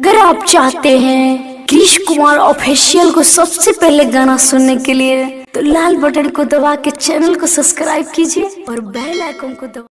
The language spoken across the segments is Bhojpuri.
अगर आप चाहते हैं कृष कुमार ऑफिशियल को सबसे पहले गाना सुनने के लिए तो लाल बटन को दबा के चैनल को सब्सक्राइब कीजिए और बेल आइकन को दबा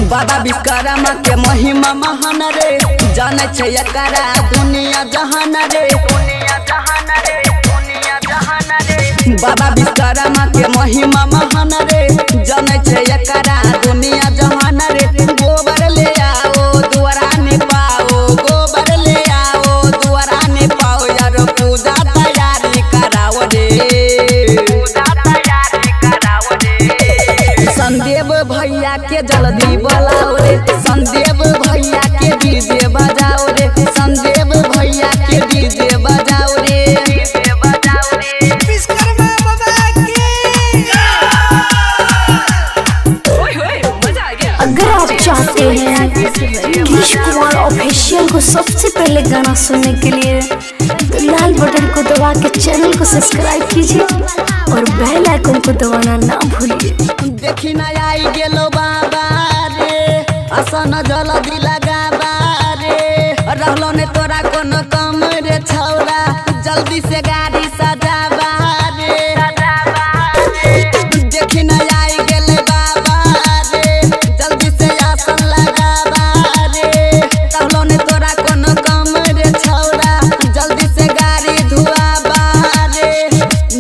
बाबा विश्वकर्मा के महिमा महान रे, जाने छे एकरा दुनिया जहान रे। बाबा विश्वकर्मा के महिमा महान रे, जाने छे एकरा दुनिया जहान रे। गोबर ले आओ द्वारा में पाओ, गोबर ले आओ द्वारा में पाओ, यार पूजा तैयारी कराओ रे। संदेव भैया के जल्दी बुलाओ रे, संदेव भैया के डीजे बजाओ रे, संदेव भैया के डीजे बजाओ रे। विश्वकर्मा बाबा की अगर आप चाहते हैं कृष कुमार ऑफिशियल को सबसे पहले गाना सुनने के लिए तो लाल बटन को दबा के चैनल को सब्सक्राइब कीजिए और बेल आइकन को दबाना ना भूलिए। देखी ना आई गेलो बाबा रे, आसन जल्दी लगाबा रे। रहलो ने तोरा कोनो कम रे छौरा, जल्दी से गाड़ी सजाबा रे। देखी ना आई गेले बाबा रे, जल्दी से आसन लगाबा रे। रहलो ने तोरा कोनो कम रे छौरा, जल्दी से गाड़ी धुआबा रे।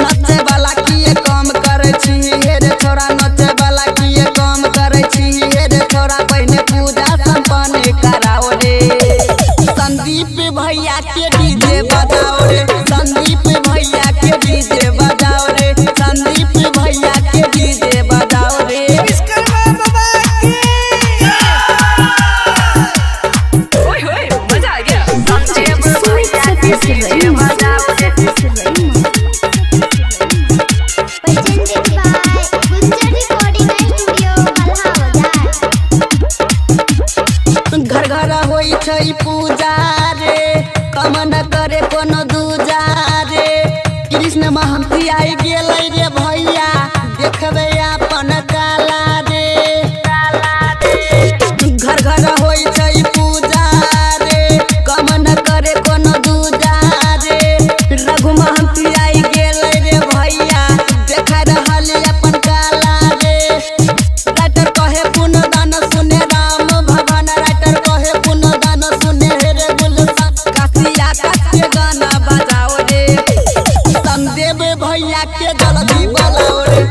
नचे वाला किए कम करे छी रे छोरा, नचे वाला किए कम करे छी रे छोरा। पहले पूजा संपन्न कराओ रे, संदीप भैया के डीजे बजाओ रे, संदीप भैया के डीजे बजाओ रे, संदीप भैया के डीजे बजाओ रे। विश्वकर्मा बाबा की ओए होए मजा आ गया। संदीप भैया के डीजे बजाओ रे। घर घर होई छई पूजा रे, कम न करे कोनो दूजा रे। कृष्ण महंती आई गेलै रे भैया, देखबे अपन काला रे। घर घर होई छई पूजा रे, कम न करे कोनो दूजा रे। रघु महंती आई गेलै रे भैया, देख रहल अपन काला रे। राइटर कहे पुन दान सुने राम भगवान, राइटर कहे पुन दान सुने रे गुलशन। काशिया के गाना बजाओ रे, संदेव भैया के जल्दी बुलाओ रे।